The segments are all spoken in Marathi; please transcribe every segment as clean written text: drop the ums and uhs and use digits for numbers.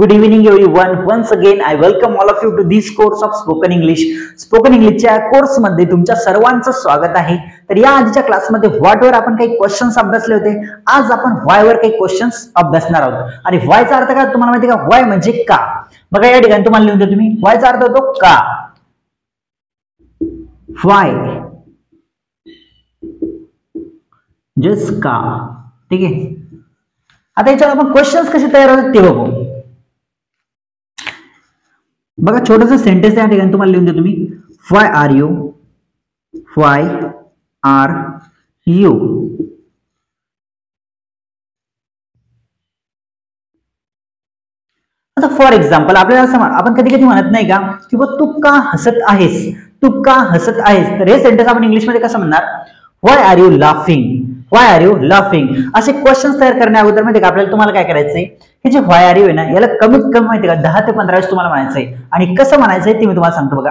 Good evening everyone. Once again I welcome all of you to this course of spoken English. Spoken इंग्लिशच्या कोर्स मध्ये तुमच्या सर्वांचं स्वागत आहे. तर या आजच्या क्लासमध्ये व्हाट वर आपण काही क्वेश्चन्स अभ्यासले होते. आज आपण व्हाय वर काही क्वेश्चन्स अभ्यासणार आहोत. आणि व्हाय चा अर्थ काय तुम्हाला माहिती आहे का? व्हाय म्हणजे का. बघा या ठिकाणी तुम्हाला लिहून द्या तुम्ही. व्हाय चा अर्थ होतो का. व्हाय जस्ट का. ठीक आहे. आता याच्यावर आपण क्वेश्चन्स कसे तयार होतात ते बघू. बघा छोटंसं सेंटेन्स या ठिकाणी तुम्हाला लिहून द्या तुम्ही. Why are you. Why are you. आता फॉर एक्झाम्पल आपल्याला असं आपण कधी कधी म्हणत नाही का की तू का हसत आहेस. तू का हसत आहेस. तर हे सेंटेन्स आपण इंग्लिश मध्ये कसं म्हणणार. Why are you laughing. Why are you laughing. असे क्वेश्चन्स तयार करण्या अगोदर माहिती का आपल्याला तुम्हाला काय करायचंय. हे जे व्हाय आर यू आहे ना याला कमीत कमी माहिती का 10 ते 15 वेळेस तुम्हाला म्हणायचंय. आणि कसं म्हणायचंय ते मी तुम्हाला सांगतो बघा.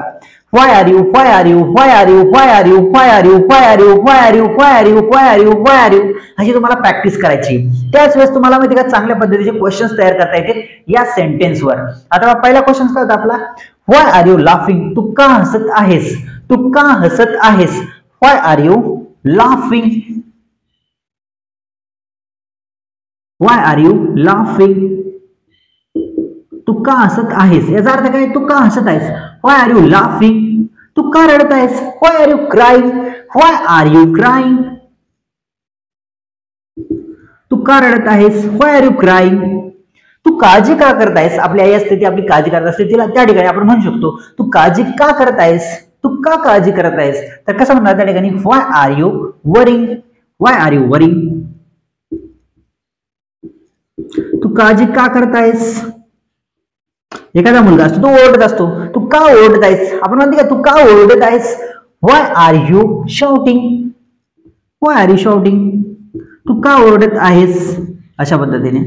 Why are you. Why are you. Why are you. Why are you. Why are you. Why are you. Why are you. Why are you. Why are you. Why are you. अशी तुम्हाला प्रॅक्टिस करायची. त्याच वेळेस तुम्हाला माहिती का चांगल्या पद्धतीचे क्वेश्चन्स तयार करता येतील या सेंटेन्सवर. आता पहिला क्वेश्चन काय होता आपला. Why are you laughing. तू का हसत आहेस. तू का हसत आहेस. Why are you laughing. Why are you laughing. तू का हसत आहेस. याचा अर्थ काय. तू का हसत आहेस. Why are you laughing. तू का रडत आहेस. Why are you crying. Why are you crying. तू का रडत आहेस. Why are you crying. तू काळजी का करत आहेस. आपली आई असते ती आपली काळजी करत असते तिला त्या ठिकाणी आपण म्हणू शकतो तू काळजी का करत आहेस. तू का काळजी करत आहेस. तर कसं म्हणणार त्या ठिकाणी. Why are you worrying. Why are you worrying. तू काळजी का करत आहेस. एखादा मुलगा असतो तो ओरडत असतो. तू का ओरडत आहेस. आपण म्हणते का तू का ओरडत आहेस. Why are you shouting. Why are you shouting. तू का ओरडत आहेस. अशा पद्धतीने.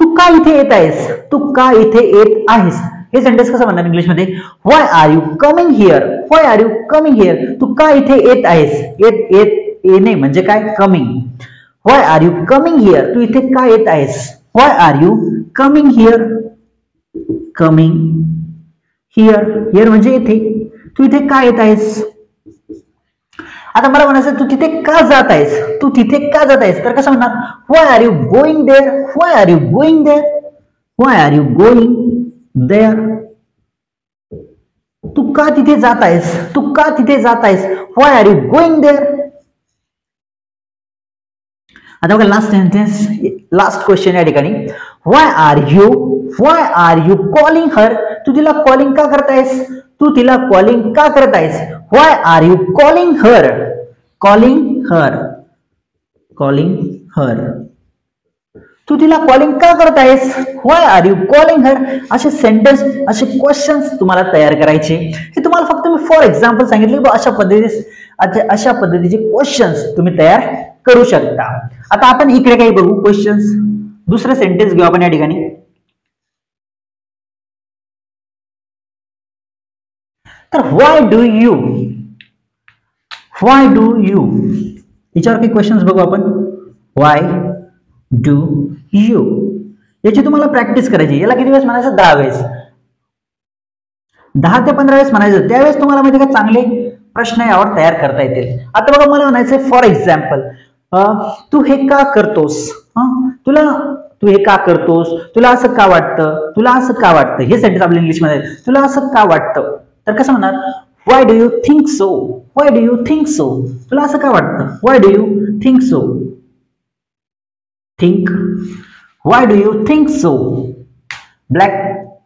तू का इथे येत आहेस. तू का इथे येत आहेस. हे सेंटेन्स कसं म्हणणार इंग्लिश मध्ये. Why are you coming here. Why are you coming here. तू का इथे येत आहेस. येणे म्हणजे काय coming. Why are you coming here. तू इथे का येत आहेस. Why are you coming here. Coming here. Here म्हणजे येथे. तू इथे का येत आहेस. आता मला म्हणायचं तू तिथे का जात आहेस. तू तिथे का जात आहेस. तर कसं म्हणणार. Why are you going there. Why are you going there. Why are you going there. तू का तिथे जात आहेस. तू का तिथे जात आहेस. Why are you going there. आता बघा लास्ट सेंटेन्स लास्ट क्वेश्चन या ठिकाणी. Why are you calling her. तू तिला कॉलिंग का करत आहेस. तू तिला कॉलिंग का करत आहेस. Why are you calling her. Calling her. Calling her. तू तिला कॉलिंग का करत आहेस. Why are you calling her. असे सेंटेन्स असे क्वेश्चन्स तुम्हाला तयार करायचे. हे तुम्हाला फक्त मी फॉर एक्झाम्पल सांगितले. अशा पद्धतीचे क्वेश्चन्स तुम्ही तयार करू शकता. आता आपण इकडे काही बघू क्वेश्चन्स. दुसरं सेंटेन्स घेऊ आपण या ठिकाणी. तर why do you. Why do you. याच्यावर काही क्वेश्चन्स बघू आपण. Why do you. याची तुम्हाला प्रॅक्टिस करायची. याला किती वेळेस म्हणायचं. 10 वेळेस. 10 ते 15 वेळेस म्हणायचं. त्यावेळेस तुम्हाला माहिती का चांगले प्रश्न यावर तयार करता येतील. आता बघा मला म्हणायचं फॉर एक्झाम्पल. तू हे का करतोस. तू हे का करतोस. तुला असं का वाटतं. तुला असं का वाटतं. हे सेंटेन्स आपल्या इंग्लिश मध्ये. तुला असं का वाटतं. तर कसं म्हणणार. Why do you think so. Why do you think so. तुला असं का वाटतं. Why do you think so. Think. Why do you think so. Black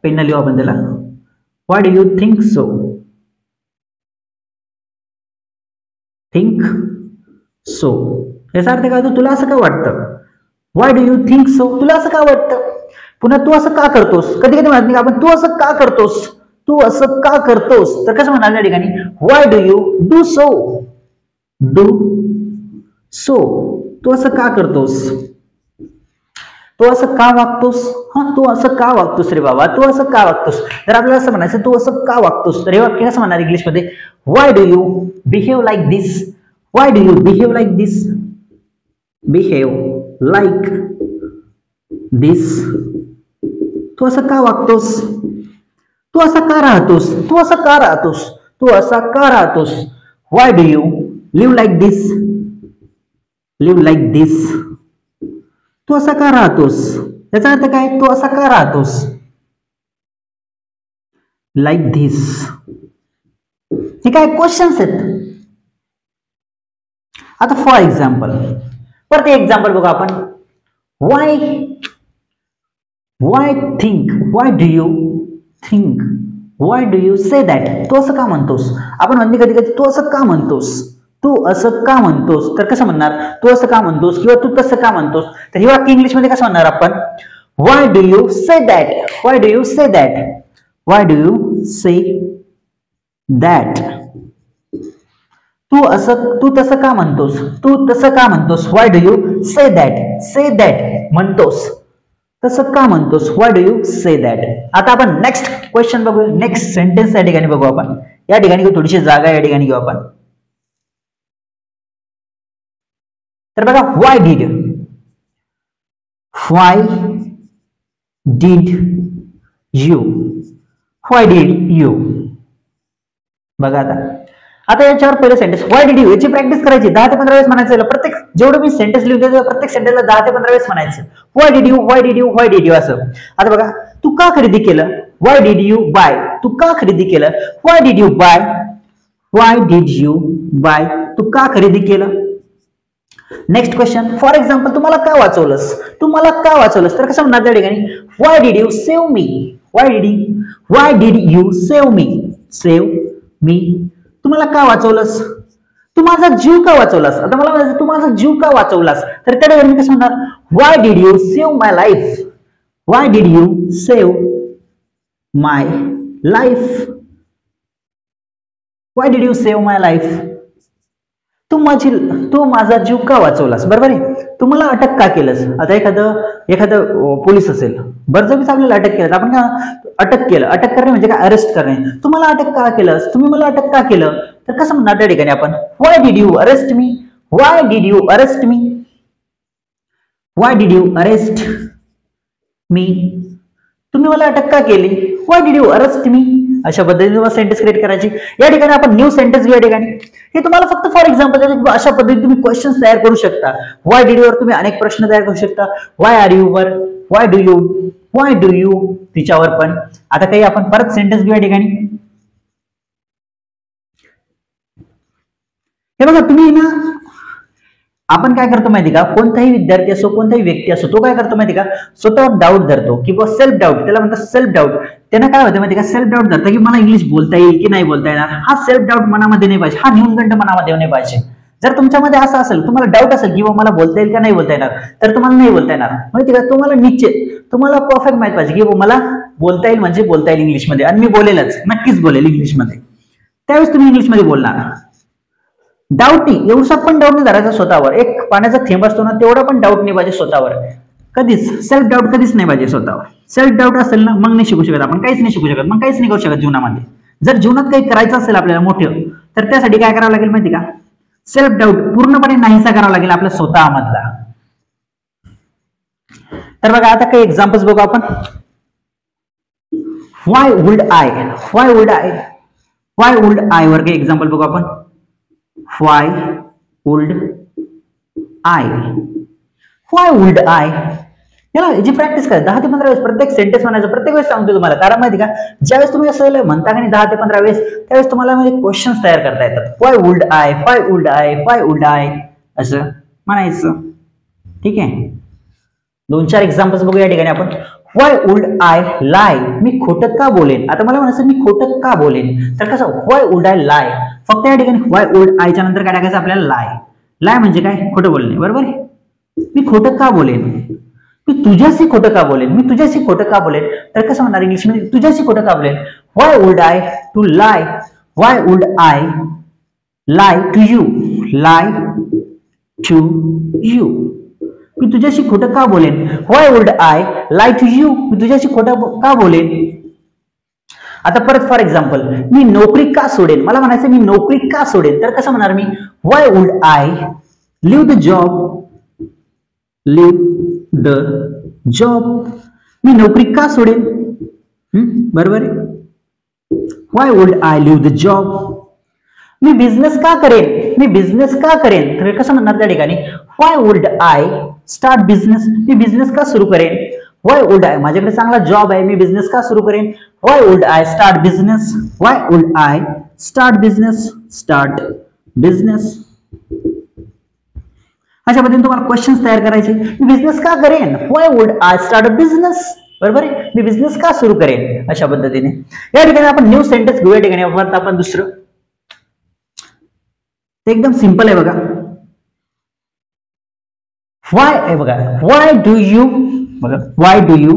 pen लिहू आपण त्याला. Why do you think so. Think so. याचा अर्थ काय होतो. तुला असं का वाटतं. Why do you think so. तुला असं का वाटतं. पुन्हा तू असं का करतोस. कधी कधी म्हणत नाही आपण तू असं का करतोस. तू असं का करतोस. तर कसं म्हणाल या ठिकाणी. Why do you do so. Do so. तू असं का करतोस. तू असं का वागतोस. तू असं का वागतोस रे बाबा. तू असं का वागतोस. तर आपल्याला असं म्हणायचं तू असं का वागतोस. तर हे वाक्य कसं म्हणणार इंग्लिश मध्ये. Why do you behave like this. Why do you behave like this. Behave like this. तू असं का वागतोस, तू असं का राहतोस, तू असं का राहतोस, तू असा का राहतोस. Why do you live like this, live like this. तू असा का राहतोस, याचा अर्थ काय, तू असा का राहतोस. Like this. हे काय क्वेश्चन्स आहेत. आता फॉर एक्झाम्पल, परत एक्झाम्पल बघा आपण. Why think, why do you think, why do you say that. तू असं का म्हणतोस. आपण म्हणते कधी कधी तू असं का म्हणतोस, तू असं का म्हणतोस. तर कसं म्हणणार, तू असं का म्हणतोस किंवा तू तसं का म्हणतोस. तर हे वाक्य इंग्लिश मध्ये कसं म्हणणार आपण. Why do you say that, why do you say that, why do you say that. तू असं, तू तसं का म्हणतोस, तू तसं का म्हणतोस. Why do you say that, say that म्हणतोस, तसं का म्हणतोस. Why do you say that. आता आपण नेक्स्ट क्वेश्चन बघू, नेक्स्ट सेंटेन्स या ठिकाणी बघू आपण. या ठिकाणी थोडीशी जागा या ठिकाणी घेऊ आपण. तर बघा, why did, why did you, why did you. बघा आता याच्यावर पहिलं सेंटेन्स वाय डीड यू, याची प्रॅक्टिस करायची. 10 ते 15 वेळेस म्हणायचं. प्रत्येक जेवढं मी सेंटेन्स लिहितो प्रत्येक सेंटेन्सला 10 ते 15 वेळेस म्हणायचं. Why did you, why did you, why did you असं. आता बघा, तू का खरेदी केलं. वाय डीड यू बाय, तू का खरेदी केलं. Why did you buy, why did you buy, तू का खरेदी केलं. नेक्स्ट क्वेश्चन, फॉर एक्झाम्पल, तुम्हाला का वाचवलंस, तुम्हाला का वाचवलंस. तर कसं म्हणणार त्या ठिकाणी. Why did you save me, why did you save me, save me. तुम्हाला का वाचवलंस, तू माझा जीव का वाचवलास. आता मला म्हणायचं तू माझा जीव का वाचवलास. तर त्या ठिकाणी कसं म्हणणार. Why did you save my life, why did you save my life, why did you save my life. तू माझा जीव का वाचवलास. बरोबर आहे. तू मला अटक का केलंस. आता एखादं पोलीस असेल, बरजबरीच आपल्याला अटक केलं, आपण काय अटक केलं. अटक करणे म्हणजे काय, अरेस्ट करणे. तू मला अटक का केलंस, तुम्ही मला अटक का केलं. तर कसं म्हणणार त्या ठिकाणी आपण. Why did you arrest me, why did you arrest me, why did you arrest me. तुम्ही मला अटक का केली. Why did you arrest me. अशा पद्धतीने तुम्हाला सेंटेन्स क्रिएट करायची. या ठिकाणी आपण न्यू सेंटेन्स घेऊ. या ठिकाणी हे तुम्हाला फक्त फॉर एक्झाम्पल अशा पद्धतीने तुम्ही क्वेश्चन्स तयार करू शकता. वाय डीड वर तुम्ही अनेक प्रश्न तयार करू शकता. वाय आर यू वर, वाय डू यू तिच्यावर पण. आता काही आपण परत सेंटेन्स घेऊ. या ठिकाणी हे बघा, तुम्ही ना, आपण काय करतो माहिती का, कोणताही विद्यार्थी असो, कोणताही व्यक्ती असो, तो काय करतो माहिती का, स्वतःवर डाऊट धरतो किंवा सेल्फ डाऊट, त्याला म्हणतात सेल्फ डाऊट. त्यांना काय होतं माहिती का, सेल्फ डाऊट धरतं की मला इंग्लिश बोलता येईल की नाही बोलता येणार. हा सेल्फ डाऊट मनामध्ये नाही पाहिजे, हा न्यूनगंड मनामध्ये नाही पाहिजे. जर तुमच्यामध्ये असं असेल, तुम्हाला डाऊट असेल की मला बोलता येईल का नाही बोलता येणार, तर तुम्हाला नाही बोलता येणार माहिती का. तुम्हाला निश्चित, तुम्हाला परफेक्ट माहित पाहिजे की मला बोलता येईल म्हणजे बोलता येईल इंग्लिशमध्ये, आणि मी बोलेलच, नक्कीच बोलेल इंग्लिशमध्ये. त्यावेळेस तुम्ही इंग्लिशमध्ये बोलणार. डाऊट नाही, एवढा पण डाऊट नाही धरायचा स्वतःवर. एक पाण्याचा थेंब असतो ना, तेवढा पण डाऊट नाही पाहिजे स्वतःवर. कधीच सेल्फ डाऊट कधीच नाही पाहिजे स्वतःवर. सेल्फ डाऊट असेल ना, मग नाही शिकू शकत आपण, काहीच नाही शिकू शकत, मग काहीच नाही करू शकत जीवनामध्ये. जर जीवनात काही करायचं असेल आपल्याला मोठं, तर त्यासाठी काय करावं लागेल माहिती का, सेल्फ डाऊट पूर्णपणे नाहीसा करावा लागेल आपल्या स्वतःमधला. तर बघा, आता काही एक्झाम्पल्स बघू आपण. Y would I, Y would I, Y would I वर काही एक्झाम्पल बघू आपण. Why would I? Why would I? याची प्रॅक्टिस करा 10 ते 15 वेळेस. प्रत्येक सेंटेन्स म्हणायचं, प्रत्येक वेळेस सांगतो तुम्हाला. कारण माहिती का, ज्यावेळेस तुम्ही असं म्हणता का 10 ते 15 वेळेस, त्यावेळेस तुम्हाला क्वेश्चन्स तयार करता येतात. Why would I? Why would I? Why would I? असं म्हणायचं. ठीक आहे. 2-4 एक्झाम्पल्स बघू या ठिकाणी आपण. वाय वुड आय लाय, मी खोटं का बोलेन. आता मला म्हणायचं मी खोटं का बोलेन, तर कसं, वाय वुड आय लाय. फक्त या ठिकाणी वाय वुड आयच्या नंतर काय टाकायचं आपल्याला, लाय. लाय म्हणजे काय, खोटं बोलणे. बरोबर आहे. मी खोटं का बोलेन, मी तुझ्याशी खोटं का बोलेन, मी तुझ्याशी खोटं का बोलेन. तर कसं म्हणणार इंग्लिशमध्ये, तुझ्याशी खोटं का बोलेन. Why would I to lie, why would I lie to you, lie to you. मी तुझ्याशी खोटं का बोलेन. Why would I lie to you, मी तुझ्याशी खोटं का बोलेन. आता परत फॉर एक्झाम्पल, मी नोकरी का सोडेन. मला म्हणायचं मी नोकरी का सोडेन, तर कसं म्हणणार मी. Why would I leave the job, leave the job. मी नोकरी का सोडेन, बरोबर आहे. Why would I leave the job, मी बिझनेस का करेन, मी बिझनेस का करेन, तर कसं म्हणणार त्या ठिकाणी, why would I start business, मी बिझनेस का सुरू करेन. व्हाय वुड आय, माझ्याकडे चांगला जॉब आहे, मी बिझनेस का सुरू करेन. Why would I start business, why would I start business, start business. अशा पद्धतीने तुम्हाला क्वेश्चन्स तयार करायचे. मी बिझनेस का करेन, why would I start a business, बरोबर आहे, मी बिझनेस का सुरू करेन. अशा पद्धतीने या ठिकाणी आपण न्यू सेंटेन्स घेऊया. ठिकाणी आपण दुसरं एकदम सिंपल आहे बघा. व्हाय आहे बघा, व्हाय डू यू, बघा why do you,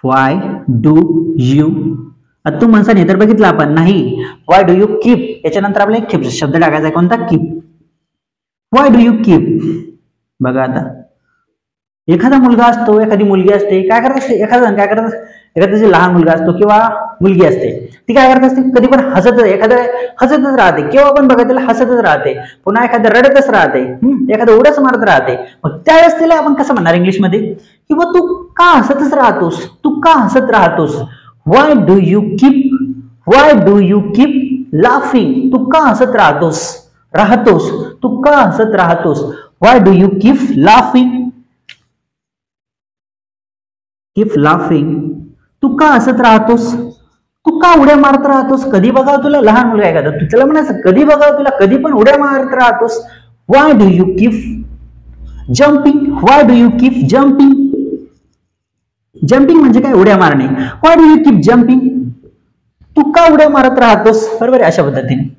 why do you. आता तू म्हणसा नाही तर बघितलं आपण नाही. व्हाय डू यू कीप, याच्यानंतर आपल्याला कीप शब्द टाकायचा आहे. कोणता, keep. Why do you keep, बघा आता एखादा मुलगा असतो, एखादी मुलगी असते, काय करत असते, एखादा काय करत असते, एखादा लहान मुलगा असतो किंवा मुलगी असते, ती काय करत असते, कधी पण हसतच, एखादं हसतच राहते, केव्हा पण बघा त्याला हसतच राहते, पुन्हा एखादं रडतच राहते, एखादं उड्याच मारत राहते. मग त्यावेळेस तिला आपण कसं म्हणणार इंग्लिशमध्ये, किंवा तू का हसतच राहतोस, तू का हसत राहतोस. Why do you keep, why do you keep laughing, तू का हसत राहतोस, तू का हसत राहतोस. Why do you keep laughing, keep laughing, तू का हसत राहतोस, तू का उड्या मारत राहतोस. कधी बघा तुला लहान मुलगा एखादा, तू त्याला म्हणायचं कधी बघा तुला कधी पण उड्या मारत राहतोस. Why do you keep jumping, why do you keep jumping, jumping म्हणजे काय, उड्या मारणे. Why do you keep jumping, तू का उड्या मारत राहतोस, बरोबर आहे. अशा पद्धतीने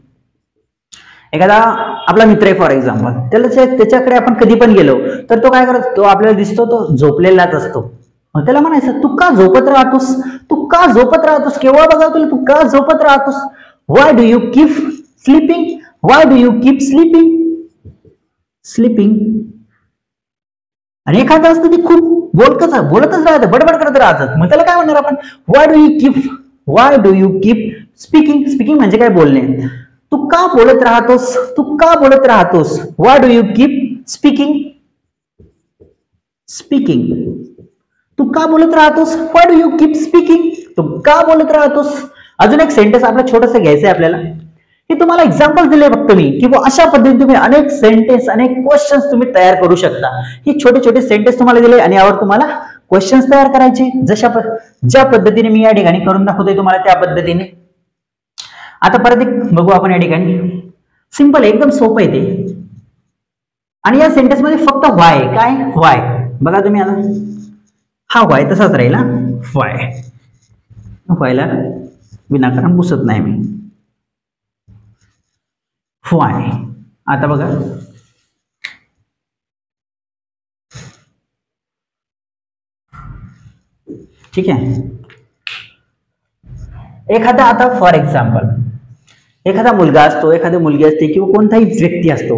एखादा आपला मित्र आहे फॉर एक्झाम्पल, त्याच्याकडे आपण कधी पण गेलो तर तो काय करतो, तो आपल्याला दिसतो तो झोपलेलाच असतो. मग त्याला म्हणायचं तू का झोपत राहतोस, तू का झोपत राहतोस, केव्हा बघा तुला तू का झोपत राहतोस. Why do you keep sleeping, why do you keep sleeping, sleeping. आणि एखादं असतं ती खूप बोलतच राहतं, बडबड करत राहतात, मग त्याला काय म्हणणार आपण, why do you keep speaking, speaking म्हणजे काय, बोलणे. तू का बोलत राहतोस, तू का बोलत राहतोस. Why do you keep speaking, speaking, तू का बोलत राहतोस. Why do you keep speaking, तू का बोलत राहतोस. अजून एक सेंटेन्स आपलं छोटंसं घ्यायचंय आपल्याला, हे तुम्हाला एक्झाम्पल दिले फक्त मी, किंवा अशा पद्धतीने तुम्ही अनेक सेंटेन्स अनेक क्वेश्चन्स तुम्ही तयार करू शकता. हे छोटे छोटे सेंटेन्स तुम्हाला दिले आणि यावर तुम्हाला क्वेश्चन्स तयार करायचे, ज्या पद्धतीने मी या ठिकाणी करून दाखवतोय तुम्हाला त्या पद्धतीने. आता परत एक बघू आपण या ठिकाणी, सिंपल एकदम सोपं आहे ते. आणि या सेंटेन्स मध्ये फक्त व्हाय, काय व्हाय, बघा तुम्ही आता हा व्हाय तसाच राहील. व्हाय, व्हायला विनाकारण पुसत नाही मी. व्हाय, आता बघा ठीक आहे. एखादा आता फॉर एक्झाम्पल एखादा मुलगा असतो, एखादी मुलगी असते किंवा कोणताही व्यक्ती असतो,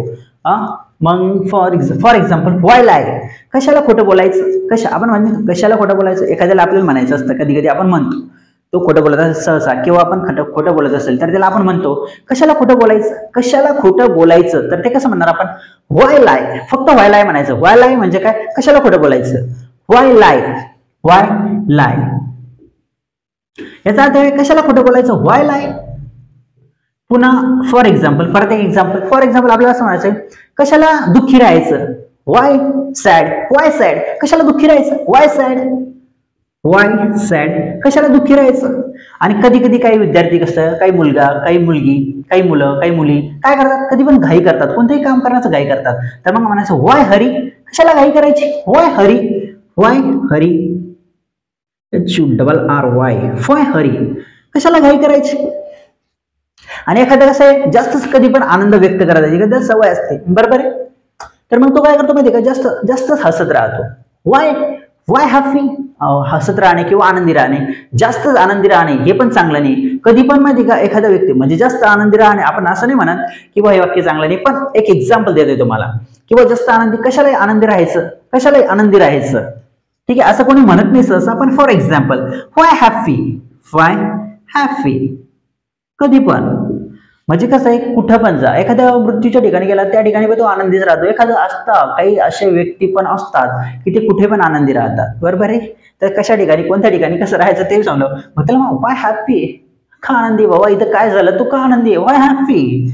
मग फॉर एक्झाम्पल व्हाय लाय, कशाला खोटं बोलायचं, आपण म्हणजे कशाला खोटं बोलायचं. एखाद्याला आपल्याला म्हणायचं असतं, कधी कधी आपण म्हणतो तो खोटं बोलत असेल सहसा, किंवा आपण खोटं बोलत असेल तर त्याला आपण म्हणतो कशाला खोटं बोलायचं, कशाला खोटं बोलायचं. तर ते कसं म्हणणार आपण, व्हाय लाय, फक्त व्हाय लाय म्हणायचं. व्हाय लाय म्हणजे काय, कशाला खोटं बोलायचं. व्हाय लाय, व्हाय लाय, याचा अर्थ आहे कशाला खोटं बोलायचं, व्हाय लाय. पुन्हा फॉर एक्झाम्पल, परत एक एक्झाम्पल, फॉर एक्झाम्पल आपल्याला असं म्हणायचं कशाला दुःखी राहायचं. व्हाय सॅड, व्हाय सॅड, कशाला दुःखी राहायचं. व्हाय सॅड, व्हाय सॅड, कशाला दुःखी राहायचं. आणि कधी कधी काही विद्यार्थी कसं, काही मुलगा, काही मुलगी, काही मुलं, काही मुली काय करतात, कधी पण घाई करतात, कोणतेही काम करण्याचं घाई करतात. तर मग म्हणायचं व्हाय हरी, कशाला घाई करायची. व्हाय हरी, व्हाय हरी, HURRY, व्हाय हरी, कशाला घाई करायची. आणि एखाद्या कसं आहे, जास्तच कधी पण आनंद व्यक्त करायची एखाद्या सवय असते, बरोबर आहे. तर मग तो काय करतो माहिती का, जास्तच हसत राहतो. व्हाय हॅपी, हसत राहणे किंवा आनंदी राहणे, जास्तच आनंदी राहणे हे पण चांगलं नाही. कधी पण माहिती का, एखादा व्यक्ती म्हणजे जास्त आनंदी राहणे, आपण असं नाही म्हणत किंवा हे वाक्य चांगलं नाही, पण एक एक्झाम्पल देतोय तुम्हाला, किंवा जास्त आनंदी, कशाला आनंदी राहायचं, कशाला आनंदी राहायचं. ठीक आहे, असं कोणी म्हणत नाही सहसा, पण for example why happy, why happy, कधी पण म्हणजे कसं आहे, कुठं पण जा, एखाद्या मृत्यूच्या ठिकाणी गेला त्या ठिकाणी पण तो आनंदीच राहतो. एखादं असतं, काही असे व्यक्ती पण असतात की ते कुठे पण आनंदी राहतात, बरोबर आहे. तर कशा ठिकाणी, कोणत्या ठिकाणी कसं राहायचं ते सांगलं. मग त्याला वाय हॅपी, का आनंदी बाबा, इथं काय झालं, तू का आनंदी आहे, वाय हॅपी.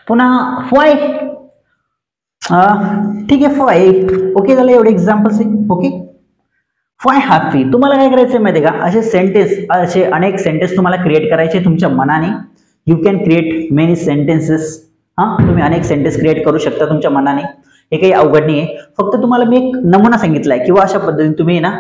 पुन्हा वाय, ठीक आहे, फाय, ओके झालं, एवढे एक्झाम्पल्स आहे. Okay, five happy. तुम्हाला काय करायचं माहिती आहे का, असे अनेक सेंटेन्स तुम्हाला क्रिएट करायचे तुमच्या मनाने. You can create many sentences. तुम्ही अनेक सेंटेन्स क्रिएट करू शकता तुमच्या मनाने, हे काही अवघड नाही आहे. फक्त तुम्हाला मी एक नमुना सांगितलाय किंवा अशा पद्धतीने तुम्ही ना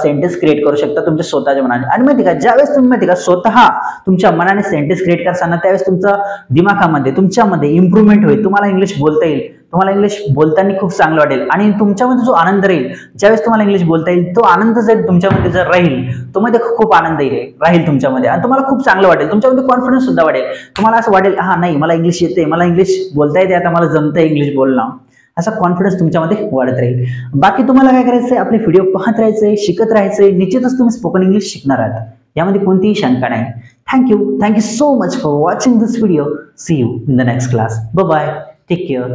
सेंटेन्स क्रिएट करू शकता तुमच्या स्वतःच्या मनाने. आणि माहिती का, ज्यावेळेस तुम्ही माहिती का स्वतः तुमच्या मनाने सेंटेन्स क्रिएट करताना त्यावेळेस तुमच्या दिमागामध्ये, तुमच्यामध्ये इम्प्रूव्हमेंट होईल. तुम्हाला इंग्लिश बोलता येईल, तुम्हाला इंग्लिश बोलताना खूप चांगलं वाटेल. आणि तुमच्यामध्ये जो आनंद राहील, ज्यावेळेस तुम्हाला इंग्लिश बोलता येईल, तो आनंद जर तुमच्यामध्ये जर राहील, तो मध्ये खूप आनंद राहील तुमच्यामध्ये, आणि तुम्हाला खूप चांगलं वाटेल. तुमच्यामध्ये कॉन्फिडन्स सुद्धा वाढेल. तुम्हाला असं वाटेल, हा नाही, मला इंग्लिश येते, मला इंग्लिश बोलता येते, आता मला जमतं इंग्लिश बोलणं, असा कॉन्फिडन्स तुमच्यामध्ये वाढत राहील. बाकी तुम्हाला काय करायचंय, आपले व्हिडिओ पाहत राहायचंय, शिकत राहायचंय. निश्चितच तुम्ही स्पोकन इंग्लिश शिकणार आहात, यामध्ये कोणतीही शंका नाही. Thank you so much for watching this video. See you in the next class. Bye bye, take care.